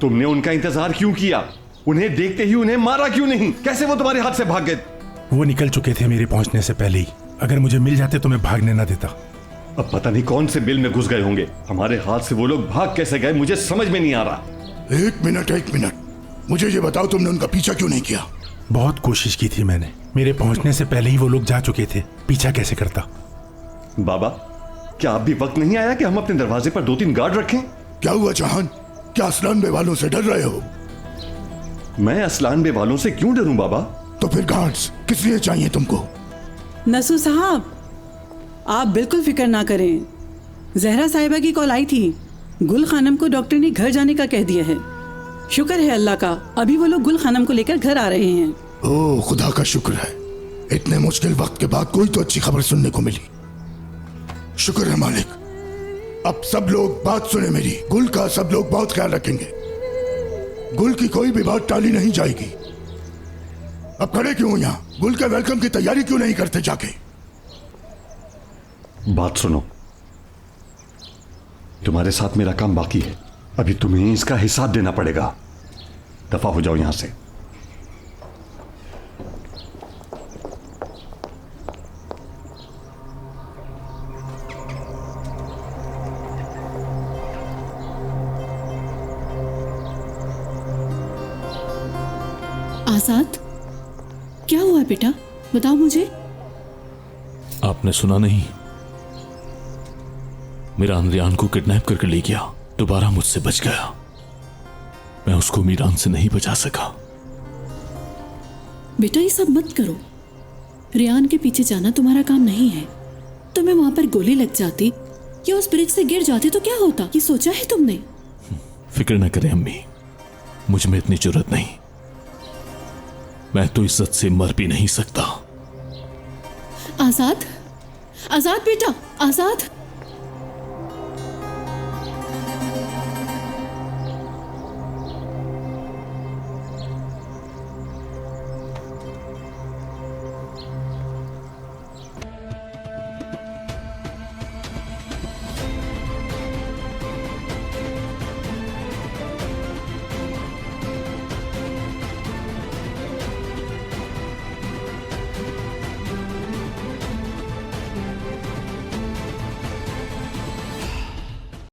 तुमने उनका इंतजार क्यों किया? उन्हें देखते ही उन्हें मारा क्यों नहीं? कैसे वो तुम्हारे हाथ से भाग गए? वो निकल चुके थे मेरे पहुंचने से पहले ही। अगर मुझे मिल जाते तो मैं भागने ना देता। अब पता नहीं कौन से बिल में घुस गए होंगे। हमारे हाथ से वो लोग भाग कैसे गए मुझे समझ में नहीं आ रहा। एक मिनट, मुझे ये बताओ, तुमने उनका पीछा क्यों नहीं किया? बहुत कोशिश की थी मैंने। मेरे पहुंचने से पहले ही वो लोग जा चुके थे, पीछा कैसे करता? बाबा, क्या अब भी वक्त नहीं आया कि हम अपने दरवाजे पर 2-3 गार्ड रखें? क्या हुआ जहान? क्या असलान बे वालों से डर रहे हो? मैं असलान बे वालों से क्यों डरूं बाबा? तो फिर गार्ड्स किस लिए चाहिए तुमको? नसू साहब, आप बिल्कुल फिक्र ना करें। जहरा साहिबा की कॉल आई थी। गुल खानम को डॉक्टर ने घर जाने का कह दिया है। शुक्र है अल्लाह का, अभी वो लोग गुल खानम को लेकर घर आ रहे हैं। ओह, खुदा का शुक्र है, इतने मुश्किल वक्त के बाद कोई तो अच्छी खबर सुनने को मिली। शुक्र है मालिक। अब सब लोग बात सुने मेरी। गुल का सब लोग बहुत ख्याल रखेंगे। गुल की कोई भी बात टाली नहीं जाएगी। अब खड़े क्यों यहाँ? गुल के वेलकम की तैयारी क्यों नहीं करते जाके? बात सुनो, तुम्हारे साथ मेरा काम बाकी है। अभी तुम्हें इसका हिसाब देना पड़ेगा। दफा हो जाओ यहां से। आजाद, क्या हुआ बेटा? बताओ मुझे। आपने सुना नहीं? मीरान रियान को किडनैप करके ले गया, दोबारा मुझसे बच गया। मैं उसको मीरान से नहीं बचा सका। बेटा ये सब मत करो। रियान के पीछे जाना तुम्हारा काम नहीं है। तुम्हें वहां पर गोली लग जाती या उस ब्रिज से गिर जाते तो क्या होता? ये सोचा है तुमने? फिक्र न करें अम्मी, मुझ में इतनी जरूरत नहीं। मैं तो इज्जत से मर भी नहीं सकता। आजाद, आजाद बेटा, आजाद।